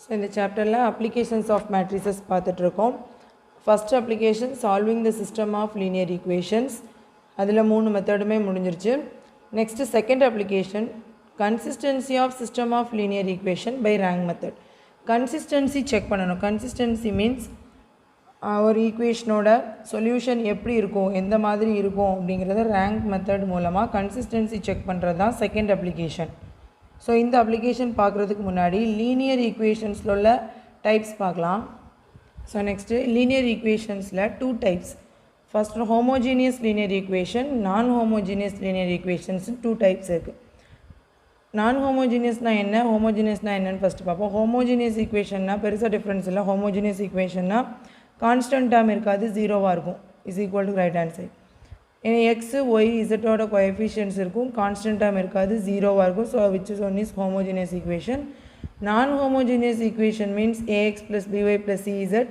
So in the chapter applications of matrices பார்த்துட்ருக்கோம். First application solving the system of linear equations. அதில் 3 மெத்தடுமே முடிஞ்சிருச்சு. Next second application consistency of system of linear equation by rank method. Consistency check பண்ணணும். Consistency means ஒரு ஈக்குவேஷனோட solution எப்படி இருக்கும், எந்த மாதிரி இருக்கும் அப்படிங்கிறத ரேங்க் மெத்தட் மூலமாக கன்சிஸ்டன்சி செக் பண்ணுறது தான் செகண்ட் அப்ளிகேஷன். ஸோ இந்த அப்ளிகேஷன் பார்க்குறதுக்கு முன்னாடி லீனியர் ஈக்குவேஷன்ஸில் உள்ள டைப்ஸ் பார்க்கலாம். ஸோ நெக்ஸ்ட்டு லீனியர் ஈக்குவேஷன்ஸில் 2 types. First homogeneous linear equation, non homogeneous linear equations 2 types இருக்குது. நான் ஹோமோஜீனியஸ்னால் என்ன, ஹோமோஜீனியஸ்னால் என்னென்னு ஃபஸ்ட்டு பார்ப்போம். ஹோமோஜீனியஸ் ஈக்குவேஷன்னா பெருசாக டிஃப்ரென்ஸ் இல்லை. ஹோமோஜீனியஸ் ஈக்குவேஷன்னா கான்ஸ்டன்ட் டேர்ம் இருக்காது, ஜீரோவாக இருக்கும், is equal to right hand side. ஏன்னா எக்ஸு ஒய் இசட்டோட கோஎஃபிஷியன்ட்ஸ் இருக்கும், கான்ஸ்டன்ட் டேர்ம் இருக்காது, ஜீரோவாக இருக்கும். So which is one is homogeneous equation. Non homogeneous equation means A X plus B Y plus C Z,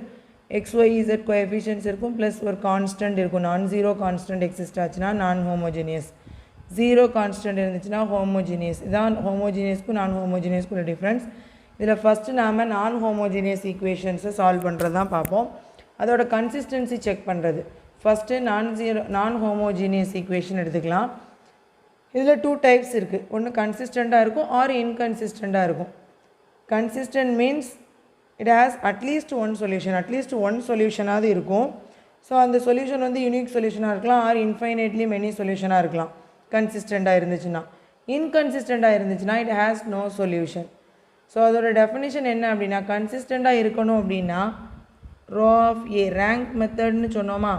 X Y Z coefficients இருக்கும் ப்ளஸ் ஒரு constant இருக்கும். Non zero constant exist ஆச்சுன்னா நான் ஹோமோஜீனியஸ், ஜீரோ கான்ஸ்டன்ட் இருந்துச்சுன்னா homogeneous. இதான் ஹோமோஜீனியஸ்க்கும் நான் ஹோமோஜீனியஸ்க்குள்ள டிஃப்ரென்ஸ். இதில் first நாம் நான் ஹோமோஜீனியஸ் ஈக்குவேஷன்ஸை சால்வ் பண்ணுறது தான் பார்ப்போம். அதோட கன்சிஸ்டன்சி செக் பண்ணுறது. ஃபஸ்ட்டு நான் ஹோமோஜீனியஸ் ஈக்குவேஷன் எடுத்துக்கலாம். இதில் 2 டைப்ஸ் இருக்குது. ஒன்று கன்சிஸ்டண்ட்டாக இருக்கும் ஆர் இன்கன்சிஸ்டண்ட்டாக இருக்கும். Consistent means it has at least one solution, at least one சொல்யூஷனாவது இருக்கும். ஸோ அந்த சொல்யூஷன் வந்து யூனிக் சொல்யூஷனாக இருக்கலாம் ஆர் இன்ஃபைனைட்லி மெனி சொல்யூஷனாக இருக்கலாம். கன்சிஸ்டண்ட்டாக இருந்துச்சுன்னா. இன்கன்சிஸ்டண்ட்டாக இருந்துச்சுன்னா it has no solution. So அதோட டெஃபினிஷன் என்ன அப்படின்னா, கன்சிஸ்டண்ட்டாக இருக்கணும் அப்படின்னா ரோ ஆஃப் ஏ ரேங்க் மெத்தட்னு சொன்னோமா.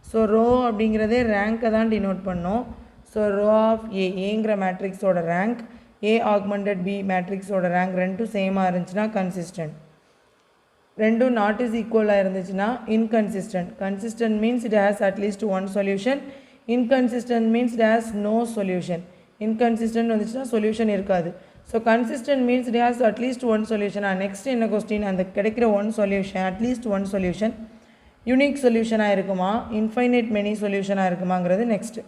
ஸோ ரோ அப்படிங்கிறதே ரேங்க்கை தான் டினோட் பண்ணோம். ஸோ ரோ ஆஃப் ஏங்கிற மேட்ரிக்ஸோட ரேங்க், ஏ ஆக்மெண்டட் பி மேட்ரிக்ஸோட ரேங்க் ரெண்டும் சேமாக இருந்துச்சுன்னா கன்சிஸ்டன்ட். ரெண்டும் நாட் இஸ் ஈக்குவலாக இருந்துச்சுன்னா inconsistent. Consistent means it has at least one solution, inconsistent means it has no solution. Inconsistent வந்துச்சுன்னா சொல்யூஷன் இருக்காது. So consistent means it has at least one சொல்யூஷனாக. நெக்ஸ்ட் என்ன கொஸ்டின், அந்த கிடைக்கிற one solution at least one solution unique சொல்யூஷனாக இருக்குமா, infinite many சொல்யூஷனாக இருக்குமாங்கிறது next.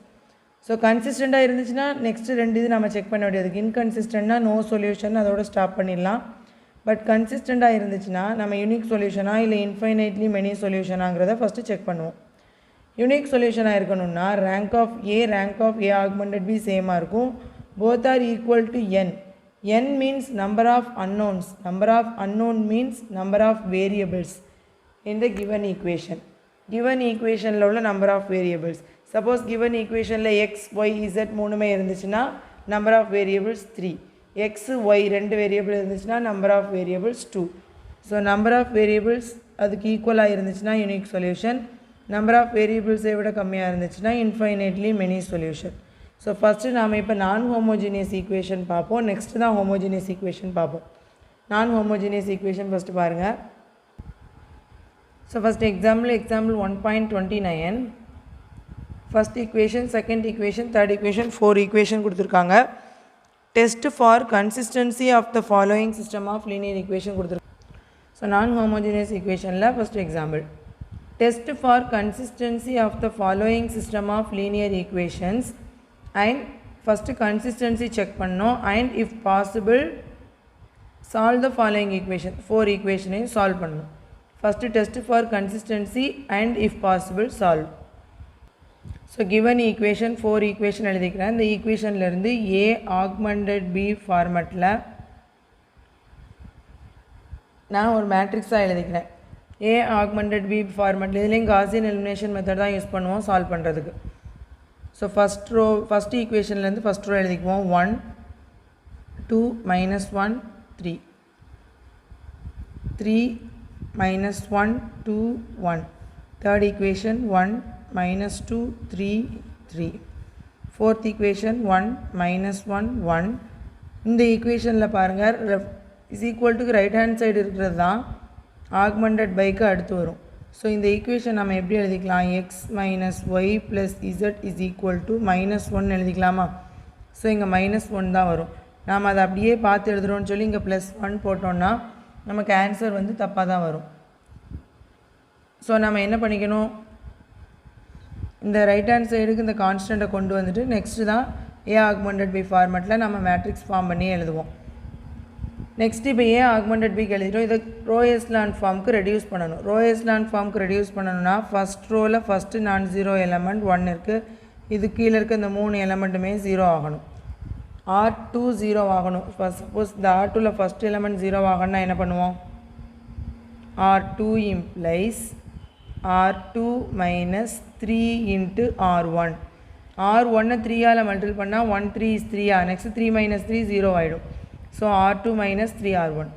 So கன்சிஸ்டண்ட்டாக இருந்துச்சுன்னா நெக்ஸ்ட்டு 2 இது நம்ம செக் பண்ண வேண்டியதுக்கு. இன்கன்சிஸ்டண்ட்னா நோ சொல்யூஷன், அதோட ஸ்டாப் பண்ணிடலாம். பட் கன்சிஸ்டண்ட்டாக இருந்துச்சுன்னா நம்ம யூனிக் சொல்யூஷனாக இல்லை இன்ஃபைனைட்லி மெனி சொல்யூஷனாங்கிறத ஃபஸ்ட்டு செக் பண்ணுவோம். யூனிக் சொல்யூஷனாக இருக்கணும்னா rank of A augmented B சேமாக இருக்கும். Both are equal to n. n means number of unknowns. Number of unknown means number of variables in the given equation. Given equationல உள்ள number of variables. Suppose given equationல x, y, z மூணுமே இருந்துச்சுன்னா number of variables 3. x, y 2 variable இருந்துச்சுன்னா number of variables 2. So number of variables அதுக்கு ஈக்குவலாக இருந்துச்சுன்னா unique solution. Number of வேரியபிள்ஸை விட கம்மியாக இருந்துச்சுன்னா infinitely many solution. So first நாம் இப்போ நான் ஹோமோஜீனியஸ் ஈக்குவேஷன் பார்ப்போம். நெக்ஸ்ட்டு தான் ஹோமோஜீனியஸ் ஈக்குவேஷன் பார்ப்போம். நான் ஹோமோஜீனியஸ் ஈக்குவேஷன் ஃபஸ்ட்டு பாருங்கள். So first example 1.29. First equation, second equation, third equation, 4 equation கொடுத்துருக்காங்க. Test for consistency of the following system of linear equation கொடுத்துருக்காங்க. So non homogeneous ஈக்குவேஷனில் first example. Test for consistency of the following system of linear equations and first consistency check பண்ணோம் and if possible solve the following equation. 4 equation solve பண்ணணும். first test for consistency and if possible solve. so given equation 4 equation எழுதிக்கிறேன். இந்த ஈக்குவேஷன்ல இருந்து a augmented b ஃபார்மேட்டில் நான் ஒரு மேட்ரிக்ஸாக எழுதிக்கிறேன். a augmented b ஃபார்மேட்டில் இதுலேயும் காசியன் எலிமினேஷன் மெத்தட் தான் யூஸ் பண்ணுவோம் சால்வ் பண்ணுறதுக்கு. ஸோ ஃபஸ்ட் ஈக்குவேஷன்லேருந்து ஃபஸ்ட் ரோ எழுதிக்குவோம். 1 2 -1 3 3 -1 2 1. Third equation 1 -2 3 3. Fourth equation 1 -1 1. இந்த ஈக்குவேஷனில் பாருங்கள் is equal to right hand side இருக்கிறது தான் ஆக்மெண்டட் பைக்கு அடுத்து வரும். ஸோ இந்த ஈக்குவேஷன் நம்ம எப்படி எழுதிக்கலாம், x minus y plus z is equal to -1 எழுதிக்கலாமா. ஸோ இங்கே -1 தான் வரும். நாம் அதை அப்படியே பார்த்து எழுதுகிறோன்னு சொல்லி இங்கே +1 போட்டோன்னா நமக்கு ஆன்சர் வந்து தப்பாக தான் வரும். ஸோ நம்ம என்ன பண்ணிக்கணும், இந்த ரைட் ஹேண்ட் சைடுக்கு இந்த கான்ஸ்டண்ட்டை கொண்டு வந்துட்டு நெக்ஸ்ட்டு தான் ஏ ஆக்மெண்டட் பை ஃபார்மேட்டில் நம்ம மேட்ரிக்ஸ் ஃபார்ம் பண்ணி எழுதுவோம். நெக்ஸ்ட் இப்போ ஏ ஆக்மெண்டட் பிக்கு எழுதிட்டோம். இதை ரோ எஸ்லான் ஃபார்முக்கு ரெடியூஸ் பண்ணணும். ரோ எஸ்லான் ஃபார்முக்கு ரெடியூஸ் பண்ணணும்னா ஃபஸ்ட் ரோவில் ஃபஸ்ட்டு நான் ஜீரோ எலமெண்ட் 1 இருக்குது. இது கீழே இருக்க இந்த 3 எலமெண்ட்டுமே 0 ஆகணும். R2 0 ஆகணும். சப்போஸ் இந்த R2வில் ஃபஸ்ட் எலமெண்ட் 0 ஆகணும்னா என்ன பண்ணுவோம்? R2 implies R2 minus 3 into R1. R1 3ஆல் மல்டிபிள் பண்ணால் 1 3 is 3 நெக்ஸ்ட் 3 minus 3 0 ஆகிடும். So R2 minus 3 R1.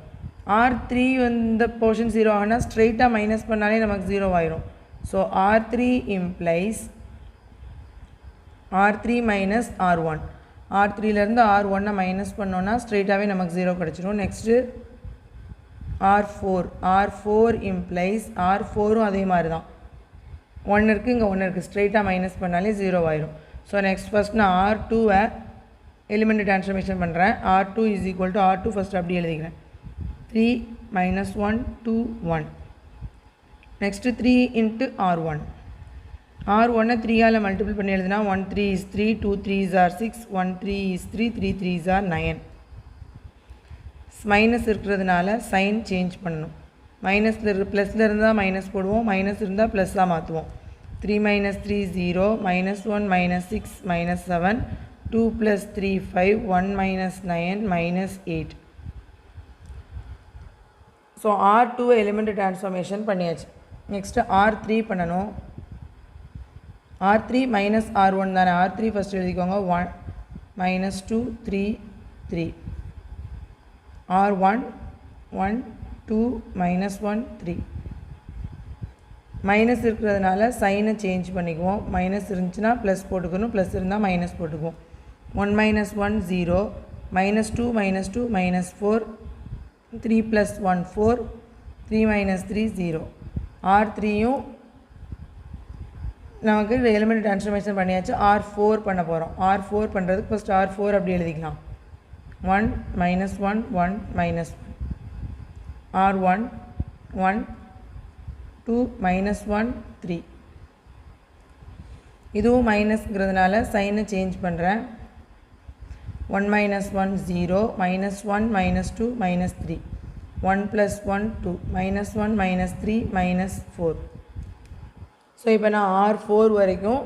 R3 இந்த போர்ஷன் 0 ஆகுனா ஸ்ட்ரெயிட்டாக மைனஸ் பண்ணாலே நமக்கு 0 ஆயிடும். So R3 implies R3 minus R1. R3லேருந்து R1 minus பண்ணோன்னா ஸ்ட்ரெயிட்டாகவே நமக்கு 0 கிடச்சிடும். Next R4. R4 implies R4ம் அதே மாதிரி தான் 1 இருக்குது, இங்கே 1 இருக்குது, ஸ்ட்ரெயிட்டாக மைனஸ் பண்ணாலே 0 ஆயிடும். ஸோ நெக்ஸ்ட் ஃபஸ்ட் நான் R2வை எலிமெண்ட் ட்ரான்ஸ்ஃபர்மேஷன் பண்ணுறேன். R2 is equal to R2 first அப்படி எழுதிக்கிறேன். 3 minus 1 2 1. Next 3 into R1. R1 3ஆல் மல்டிபிள் பண்ணி எழுதுனா 1 3 is 3, 2 3s are 6, 1 3 is 3, 3 3s are 9. Minus இருக்கிறதுனால சைன் சேஞ்ச் பண்ணணும். மைனஸில் ப்ளஸில் இருந்தால் மைனஸ் போடுவோம், மைனஸ் இருந்தால் ப்ளஸ்ஸாக மாற்றுவோம். 3 minus 3 0, minus 1 minus 6 minus 7, 2 plus 3 5, 1 minus 9 minus 8. So R2 element transformation பண்ணியாச்சு. நெக்ஸ்ட்டு R3 பண்ணணும். R3 minus R1 தானே. R3 ஃபஸ்ட் எழுதிக்கோங்க. 1 minus 2 3 3. R1 1 2 minus 1 3. மைனஸ் இருக்கிறதுனால சைனை சேஞ்ச் பண்ணிக்குவோம். மைனஸ் இருந்துச்சுன்னா ப்ளஸ் போட்டுக்கணும், ப்ளஸ் இருந்தால் மைனஸ் போட்டுக்குவோம். 1 minus 1 0, minus 2 minus 2 minus 4, 3 plus 1 4, 3 minus 3 0. R3யும் நமக்கு எலிமெண்ட் ட்ரான்ஸ்ஃபர்மேஷன் பண்ணியாச்சு. R4 பண்ண போகிறோம். R4 பண்ணுறதுக்கு ஃபஸ்ட் R4 அப்படி எழுதிக்கலாம். 1 minus 1 1 minus 1. R1 1 2 minus 1 3. இதுவும் மைனஸ்ங்கிறதுனால சைனை சேஞ்ச் பண்ணுறேன். 1 minus 1 0, minus 1 minus 2 minus 3, 1 plus 1 2, minus 1 minus 3 minus 4. ஸோ இப்போ நான் R4 வரைக்கும்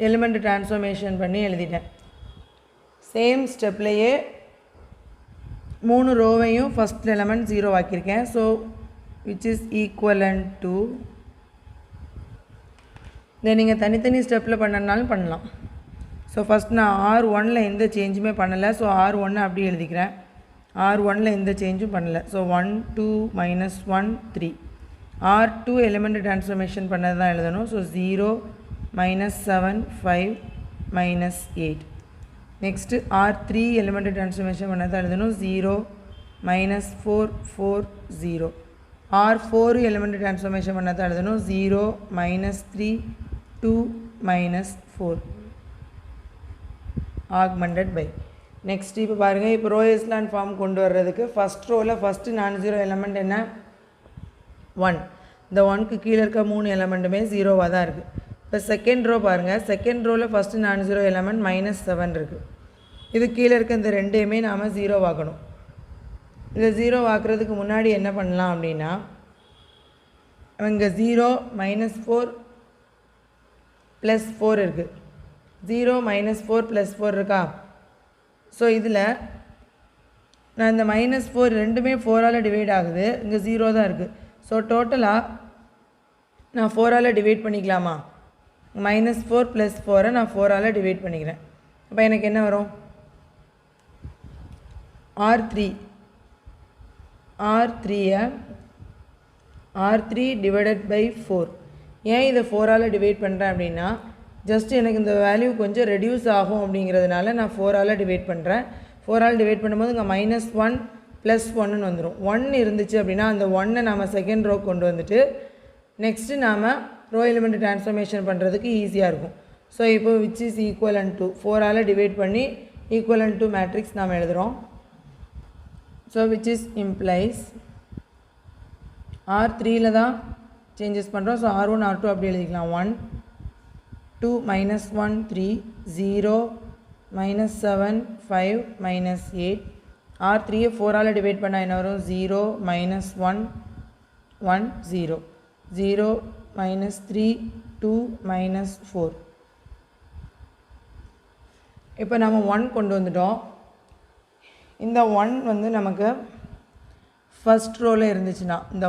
எலிமெண்ட் ட்ரான்ஸ்ஃபர்மேஷன் பண்ணி எழுதிட்டேன். சேம் ஸ்டெப்லேயே 3 ரோவையும் ஃபஸ்ட் எலிமெண்ட் 0 ஆக்கியிருக்கேன். So which is equivalent to, இதை நீங்கள் தனித்தனி ஸ்டெப்பில் பண்ணனாலும் பண்ணலாம். ஸோ ஃபஸ்ட் நான் R1ல் எந்த சேஞ்சுமே பண்ணலை. ஸோ R1 அப்படி எழுதிக்கிறேன். R1ல் எந்த சேஞ்சும் பண்ணலை. So 1 2 minus 1 3. R2 element transformation பண்ணது தான் எழுதணும். So 0 minus 7 5 minus 8. Next R3 element transformation பண்ணது தான் எழுதணும். 0 minus 4 4 0. R4 எலிமெண்ட் ட்ரான்ஸ்ஃபர்மேஷன் பண்ணது தான் எழுதணும். 0 minus 3 2 minus 4 augmented by. Next இப்போ பாருங்கள், இப்போ ரோ எஸ்லான் ஃபார்ம் கொண்டு வர்றதுக்கு ஃபஸ்ட் ரோவில் ஃபஸ்ட்டு நான் ஜீரோ எலமெண்ட் என்ன 1. இந்த 1க்கு கீழே இருக்க 3 எலமெண்ட்டுமே 0வாக தான் இருக்குது. இப்போ செகண்ட் ரோ பாருங்கள், செகண்ட் ரோவில் ஃபஸ்ட்டு நான் ஜீரோ எலமெண்ட் -7 இருக்குது. இது கீழே இருக்க இந்த ரெண்டையுமே நாம் 0 ஆக்கணும். இதை 0 ஆக்குறதுக்கு முன்னாடி என்ன பண்ணலாம் அப்படின்னா, இங்கே 0 -4 + 4 இருக்குது. 0 -4 + 4 இருக்கா? ஸோ இதில் நான் இந்த -4 ரெண்டுமே 4ஆல் டிவைட் ஆகுது, இங்கே 0 தான் இருக்குது. ஸோ டோட்டலாக நான் 4ஆல் டிவைட் பண்ணிக்கலாமா? -4 + 4 நான் 4ஆல் டிவைட் பண்ணிக்கிறேன். அப்போ எனக்கு என்ன வரும்? R3 divided by 4. ஏன் இதை 4ஆல் டிவைட் பண்ணுறேன் அப்படின்னா, ஜஸ்ட் எனக்கு இந்த வேல்யூ கொஞ்சம் ரெடியூஸ் ஆகும் அப்படிங்கிறதுனால நான் 4ஆல் டிவைட் பண்ணுறேன். 4ஆல் டிவைட் பண்ணும்போது இங்கே -1 + 1ன்னு வந்துடும். 1 இருந்துச்சு அப்படின்னா அந்த 1 நாம் செகண்ட் ரோ கொண்டு வந்துட்டு நெக்ஸ்ட்டு நாம் ரோ எலிமெண்ட் ட்ரான்ஸ்ஃபர்மேஷன் பண்ணுறதுக்கு ஈஸியாக இருக்கும். ஸோ இப்போ விச் இஸ் ஈக்குவலன்ட் டு 4ஆல் டிவைட் பண்ணி ஈக்குவலன்ட் டு மேட்ரிக்ஸ் நாம் எழுதுகிறோம். ஸோ விச் இஸ் இம்ப்ளைஸ் R3ல் தான் சேஞ்சஸ் பண்ணுறோம். ஸோ R1 R2 அப்படி எழுதிக்கலாம். 1 2 -1 3 0 -7 5 -8 R3 4 டிவைட் பண்ணால் என்ன வரும் 0 minus 1 1 0 0 minus 3 2 minus 4 இப்போ நம்ம 1 கொண்டு வந்துட்டோம் இந்த 1 வந்து நமக்கு ஃபர்ஸ்ட் ரோவில் இருந்துச்சுன்னா இந்த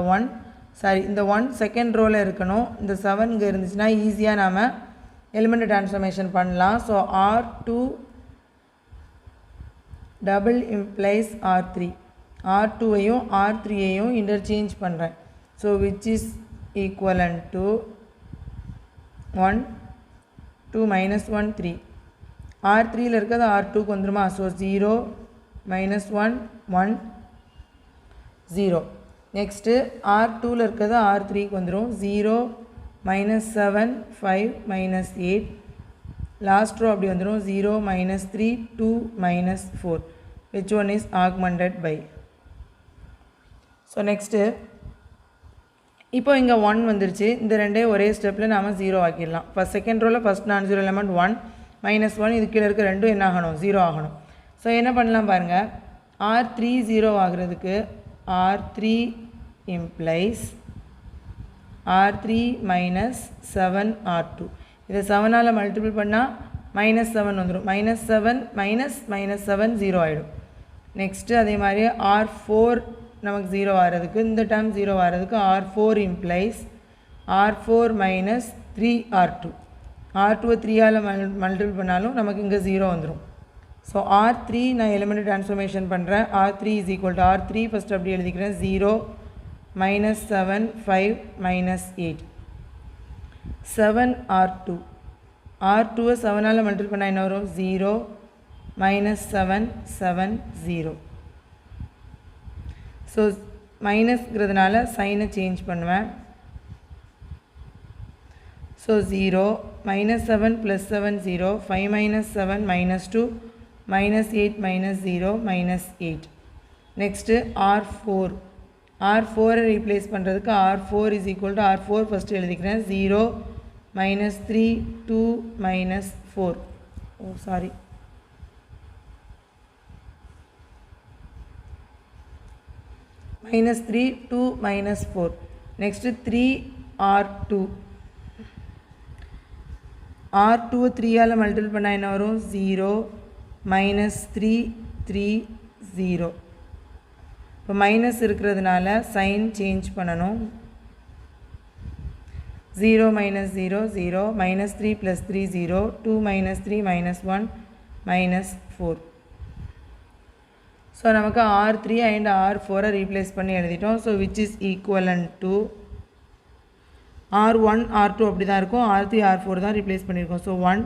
1 செகண்ட் ரோவில் இருக்கணும் இந்த 7 இங்கே இருந்துச்சுன்னா ஈஸியாக நாம் எலிமெண்ட் ட்ரான்ஸ்ஃபர்மேஷன் பண்ணலாம் so R2 double implies R3 R2ஐயும் R3ஐயும் இன்டர்சேஞ்ச் பண்ணுறேன் so which is equivalent to 1 2 minus 1 3 R3ல இருக்கிறது R2க்கு வந்துருமா ஸோ 0 minus 1 1 0 நெக்ஸ்ட்டு R2ல இருக்கிறது R3க்கு வந்துடும் 0 minus 7 5 minus 8 லாஸ்ட் ரோ அப்படி வந்துடும் 0 minus 3 2 minus 4 which one is augmented by so next இப்போ இங்கே 1 வந்துருச்சு இந்த ரெண்டே ஒரே ஸ்டெப்பில் நாம் 0 ஆக்கிடலாம் ஃபஸ்ட் செகண்ட் ரோவில் ஃபஸ்ட் நான் 0 எலமெண்ட் 1 minus 1 இது கீழே இருக்க ரெண்டும் என்ன ஆகணும் 0 ஆகணும் ஸோ என்ன பண்ணலாம் பாருங்கள் R3 0 ஆகிறதுக்கு R3 implies R3 minus 7 R2 இதை 7ஆல் மல்டிபிள் பண்ணால் -7 வந்துடும் -7 minus 7 0 ஆகிடும் நெக்ஸ்ட்டு அதே மாதிரி R4 நமக்கு 0 ஆகிறதுக்கு இந்த டேர்ம் 0 ஆகிறதுக்கு R4 implies R4 minus 3 R2 R2 3ஆல் multiple பண்ணாலும் நமக்கு இங்கே 0 வந்துடும் ஸோ R3 நான் எலிமெண்ட் ட்ரான்ஸ்ஃபர்மேஷன் பண்ணுறேன் R3 is equal to R3 first அப்படி எழுதிக்கிறேன் 0 minus 7 5 minus 8 7 R2 R2 7ஆல் multiple பண்ணால் என்ன வரும் 0 minus 7 7 0 ஸோ மைனஸ்ங்கிறதுனால சைனை சேஞ்ச் பண்ணுவேன் so 0 minus 7 plus 7 0 5 minus 7 minus 2 minus 8 minus 0 minus 8 next R4 replace பண்ணுறதுக்கு R4 is equal to R4 first எழுதிக்கிறேன் 0 minus 3 2 minus 4 minus 3 2 minus 4 next 3 R2 3ஆல் multiple பண்ணால் என்ன வரும் 0 minus 3 3 0 இப்போ மைனஸ் இருக்கிறதுனால சைன் சேஞ்ச் பண்ணணும் 0 minus 0 0 minus 3 plus 3 0 2 minus 3 minus 1 minus 4 so நமக்கு R3 and R4 replace பண்ணி எழுதிட்டோம் so which is equivalent to R1 R2 அப்படி தான் இருக்கும் R3 R4 தான் ரீப்ளேஸ் பண்ணியிருக்கோம் so 1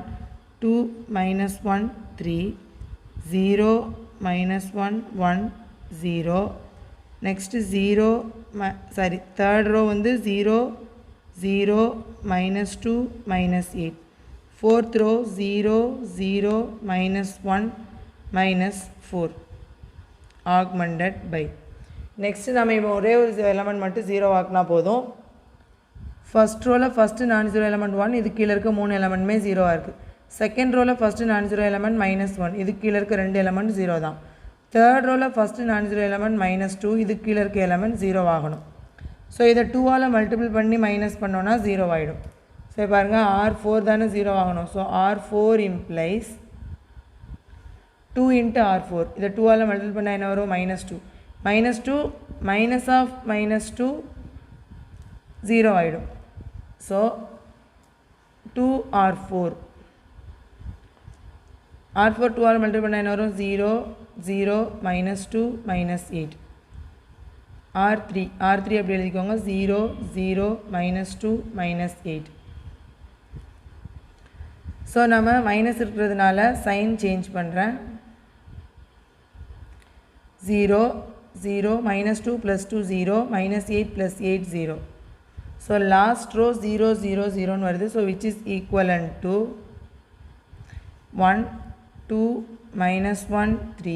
2 minus 1 3 0 minus 1 1 0 next 0 third row வந்து 0 0 minus 2 minus 8 fourth row 0 0 minus 1 minus 4 augmented by next நம்ம இப்போ ஒரே ஒரு எலிமெண்ட் மட்டும் 0 ஆக்கினா போதும் ஃபர்ஸ்ட் ரோவில் ஃபஸ்ட்டு நான் 0 எலிமெண்ட் 1 இது கீழே இருக்க 3 எலிமெண்ட்டுமே 0 இருக்குது செகண்ட் ரோவில் ஃபஸ்ட்டு நான் 0 எலிமெண்ட் -1 இது கீழே இருக்க 2 எலிமெண்ட் 0 தான் தேர்ட் ரோவில் ஃபஸ்ட்டு நான் 0 எலிமெண்ட் -2 இது கீழே இருக்க எலிமெண்ட் 0 ஆகணும் ஸோ இதை 2ஆல் மல்டிபிள் பண்ணி மைனஸ் பண்ணோன்னா 0 ஆகிடும் ஸோ பாருங்கள் R4 தானே 0 ஆகணும் so R4 implies 2 into R4 இதை 2ஆல் மல்டிபிள் பண்ணால் என்ன வரும் -2 -2 minus of -2 0 ஆகிடும் ஸோ 2R4 2ஆல் மல்டிபிள் பண்ணால் என்ன வரும் 0 0 -2 -8 R3 அப்படி எழுதிக்கோங்க 0 0 -2 -8 ஸோ நம்ம மைனஸ் இருக்கிறதுனால சைன் சேஞ்ச் பண்ணுறேன் 0 0 -2 plus 2 0 -8 plus 8 0 so last row 0 0 0ன்னு வருது so which is equivalent to 1 2 minus 1 3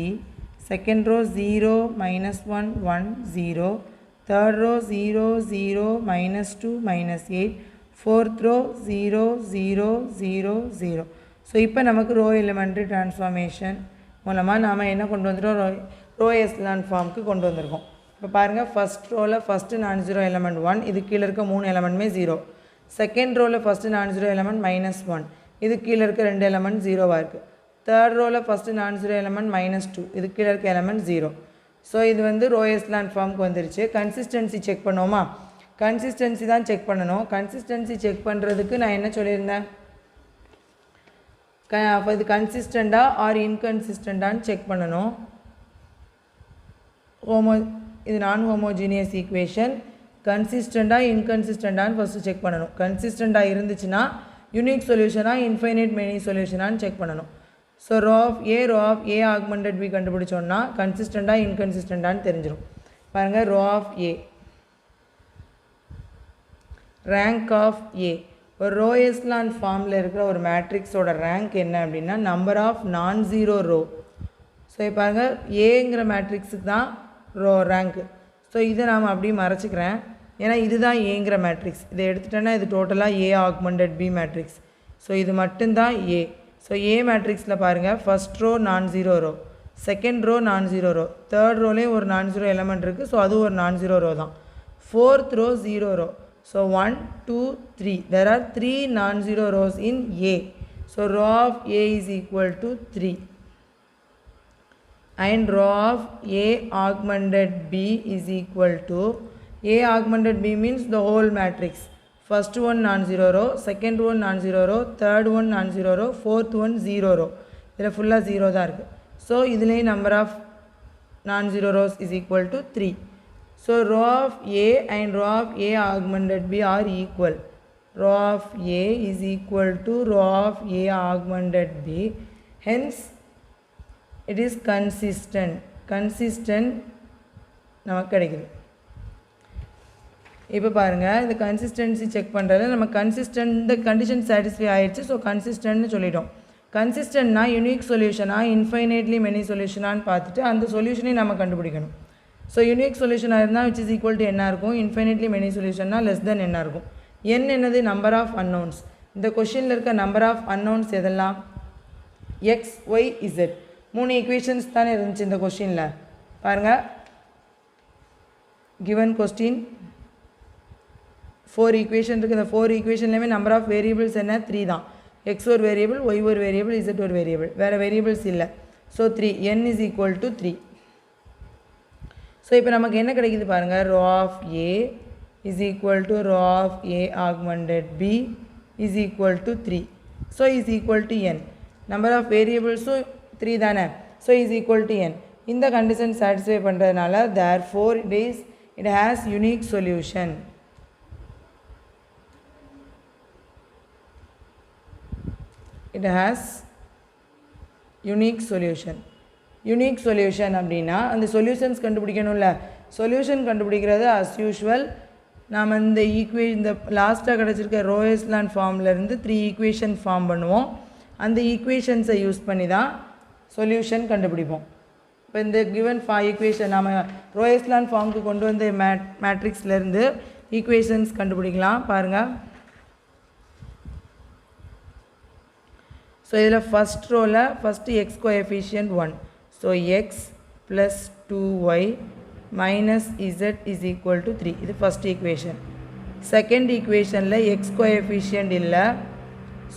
second row 0 minus 1 1 0 third row 0 0 -2 -8 fourth row 0 0 0 0 so இப்போ நமக்கு ரோ எலிமெண்ட்ரி டிரான்ஸ்ஃபார்மேஷன் மூலமாக நாம் என்ன கொண்டு வந்துட்டோம் ரோ எஸ்லான் ஃபார்முக்கு கொண்டு வந்திருக்கோம். இப்போ பாருங்கள், ஃபஸ்ட் ரோவில் ஃபஸ்ட்டு நான் ஜீரோ எலமெண்ட் 1, இது கீழே இருக்க 3 எலமெண்ட்டுமே 0. செகண்ட் ரோவில் ஃபஸ்ட்டு நான் ஜீரோ எலமெண்ட் -1, இது கீழே இருக்க 2 எலமெண்ட் 0வாக இருக்குது. தேர்ட் ரோவில் ஃபஸ்ட்டு நான் ஜீரோ எலமெண்ட் -2, இது கீழே இருக்க எலமெண்ட் 0. ஸோ இது வந்து ரோ எஸ்லான் ஃபார்முக்கு வந்துருச்சு. கன்சிஸ்டன்சி செக் பண்ணுவோமா? கன்சிஸ்டன்சி தான் செக் பண்ணணும். கன்சிஸ்டன்சி செக் பண்ணுறதுக்கு நான் என்ன சொல்லியிருந்தேன்? இது கன்சிஸ்டண்ட்டாக ஆர் இன்கன்சிஸ்டண்ட்டான்னு செக் பண்ணணும். இது நான் ஹோமோஜீனியஸ் ஈக்குவேஷன். கன்சிஸ்டண்ட்டாக இன்கன்சிஸ்டண்ட்டான்னு ஃபஸ்ட்டு செக் பண்ணணும். கன்சிஸ்டண்ட்டாக இருந்துச்சுன்னா யூனிக் சொல்யூஷனாக இன்ஃபைனைட் மெனி சொல்யூஷனான்னு செக் பண்ணணும். So row of A augmented B கண்டுபிடிச்சோன்னா கன்சிஸ்டண்ட்டாக இன்கன்சிஸ்டண்ட்டான்னு தெரிஞ்சிடும். பாருங்கள், row of A, rank of A. ஒரு ரோ எஸ்லான் ஃபார்மில் இருக்கிற ஒரு மேட்ரிக்ஸோட ரேங்க் என்ன அப்படின்னா நம்பர் ஆஃப் நான் ஜீரோ ரோ. ஸோ இப்போ பாருங்கள், ஏங்கிற மேட்ரிக்ஸுக்கு தான் ரோ ரேங்க்கு. ஸோ இதை நாம் அப்படியே மறைச்சிக்கிறேன், ஏன்னா இதுதான் ஏங்கிற மேட்ரிக்ஸ். இதை எடுத்துட்டேன்னா இது டோட்டலாக A augmented B matrix. So இது மட்டும்தான் ஏ. ஸோ ஏ மேட்ரிக்ஸில் பாருங்கள், first row non zero row, second row non zero row, third ரோலேயும் ஒரு நான் ஜீரோ எலமெண்ட் இருக்குது. ஸோ அதுவும் ஒரு நான் ஜீரோ ரோ தான். Fourth row 0 row. So 1, 2, 3. There are 3 non-zero rows in A. So row of A is equal to 3. And row of A augmented B is equal to, A augmented B means the whole matrix. First one non-zero row, second one non-zero row, third one non-zero row, fourth one 0 row. This full 0 தான் இருக்கு. So இதிலே number of non-zero rows is equal to 3. So row of A and row of A augmented B are equal. Row of A is equal to row of A augmented B. Hence, it is consistent. Consistent நமக்கு கிடைக்குது. இப்போ பாருங்கள், இந்த consistency check பண்ணுறது நம்ம consistent, இந்த condition satisfy ஆயிடுச்சு. So கன்சிஸ்டன்ட்னு சொல்லிட்டோம். கன்சிஸ்டன்ட்னா யூனிக் சொல்யூஷனாக இன்ஃபைனைட்லி மெனி சொல்யூஷனான்னு பார்த்துட்டு அந்த சொல்யூஷனையும் நம்ம கண்டுபிடிக்கணும். ஸோ யூனிக் சொல்யூஷனாக இருந்தால் விச் இஸ் ஈக்குவல் டு என்ன இருக்கும்? இன்ஃபைனைட்லி மெனி சொல்யூஷன்னா லெஸ் தென் என்ன இருக்கும்? என் என்னது? Number of unknowns. இந்த கொஷினில் இருக்க நம்பர் ஆஃப் அன்னோன்ஸ் எதெல்லாம்? X, y, z. 3 ஈக்குவேஷன்ஸ் தானே இருந்துச்சு இந்த கொஷினில். பாருங்கள், கிவன் கொஸ்டின் 4 ஈக்குவேஷன் இருக்குது. இந்த 4 ஈக்குவேஷன்லேயுமே நம்பர் ஆஃப் வேரியபிள்ஸ் என்ன? 3 தான். எக்ஸ் ஒரு வேரியபிள், ஒய் ஒரு வேரியபிள், இசட் ஒரு வேரியபிள், வேறு வேரியபிள்ஸ் இல்லை. So 3, n is equal to 3. So இப்போ நமக்கு என்ன கிடைக்குது பாருங்கள், row of A is equal to row of A augmented B is equal to 3. So is equal to n. Number of வேரியபிள்ஸும் 3 தானே. So is equal to n. இந்த condition satisfy பண்ணுறதுனால therefore it has unique solution. It has unique solution. Unique solution அப்படின்னா அந்த solutions கண்டுபிடிக்கணும்ல. Solution கண்டுபிடிக்கிறது as usual நாம் இந்த லாஸ்ட்டாக கிடச்சிருக்க ரோ எஸ்லான் ஃபார்ம்லேருந்து 3 ஈக்குவேஷன் ஃபார்ம் பண்ணுவோம். அந்த ஈக்குவேஷன்ஸை யூஸ் பண்ணி தான் சொல்யூஷன் கண்டுபிடிப்போம். இப்போ இந்த கிவன் ஈக்குவேஷன் நாம் ரோ எஸ்லான் ஃபார்முக்கு கொண்டு வந்த மேட்ரிக்ஸ்லேருந்து ஈக்குவேஷன்ஸ் கண்டுபிடிக்கலாம். பாருங்கள், ஸோ இதில் ஃபஸ்ட் ரோவில் first x coefficient 1. So x plus 2y minus z is equal to 3. இது first equation. Second equation ல x coefficient இல்லை.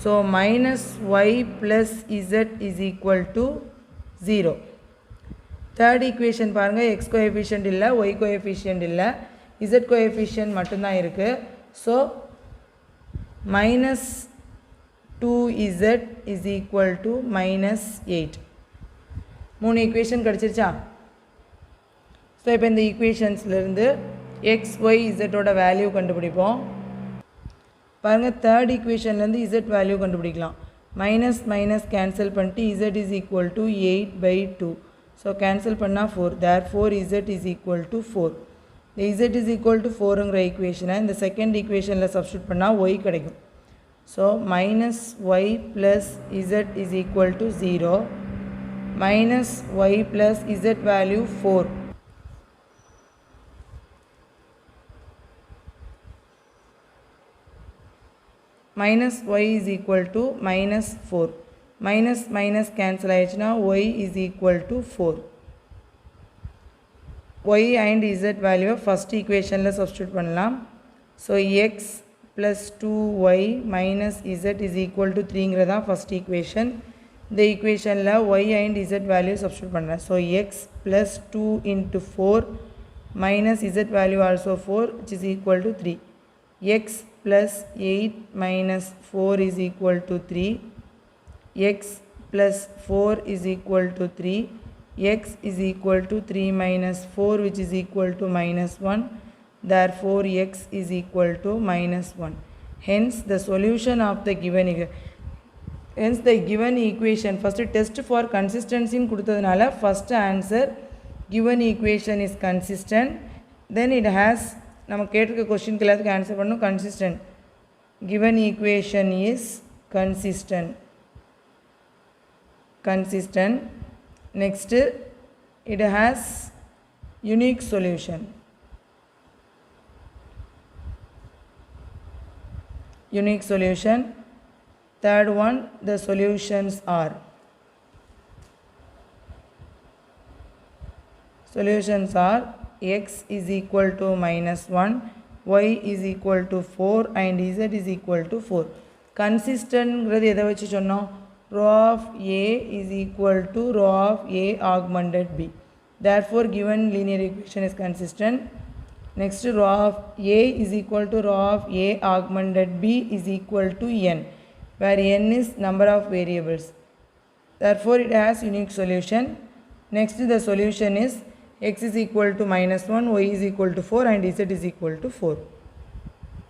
So minus y plus z is equal to 0. Third equation பாருங்க, x coefficient இல்லை, y coefficient இல்லை, z coefficient மட்டும்தான் இருக்குது. So minus 2z is equal to minus 8. 3 equation கிடச்சிருச்சா? So இப்போ இந்த ஈக்குவேஷன்ஸ்லேருந்து எக்ஸ், ஒய், இசட்டோட வேல்யூ கண்டுபிடிப்போம். பாருங்கள், தேர்ட் ஈக்குவேஷன்லேருந்து இசட் வேல்யூ கண்டுபிடிக்கலாம். மைனஸ் மைனஸ் கேன்சல் பண்ணிட்டு z is equal to 8/2. So cancel பண்ணால் 4. therefore z is equal to 4. இந்த இசட் இஸ் ஈக்குவல் டு 4ங்கிற ஈக்குவேஷனை இந்த செகண்ட் ஈக்குவேஷனில் சப்ஸ்டியூட் பண்ணால் ஒய் கிடைக்கும். So minus y plus z is equal to 0. minus y plus z value 4. Minus y is equal to minus 4. Minus minus cancel ஆயிடுச்சுனா y is equal to 4. y and z value first equation la substitute பண்ணலாம். So x plus 2y minus z is equal to 3 ங்கிறதா first equation. இந்த equationல y and z value substitute பண்ணலாம். So x plus 2 into 4 minus z value also 4 which is equal to 3. X plus 8 minus 4 is equal to 3. X plus 4 is equal to 3. X is equal to 3 minus 4 which is equal to minus 1. Therefore x is equal to minus 1. Hence the solution of the given equation first test for consistency in கொடுத்ததனால first answer given equation is consistent. Then it has நம்ம கேட்டிருக்க question எல்லாத்துக்கு answer பண்ணனும் consistent. Given equation is consistent. Next it has unique solution. Third one, the solutions are x is equal to minus 1, y is equal to 4 and z is equal to 4. Consistent ங்கிறது எதை வச்சு சொன்னோம்? Rho of a is equal to rho of a augmented b. Therefore given linear equation is consistent. Next, rho of a is equal to rho of a augmented b is equal to n, where n is number of variables. Therefore it has unique solution. Next, the solution is x is equal to minus 1, y is equal to 4 and z is equal to 4.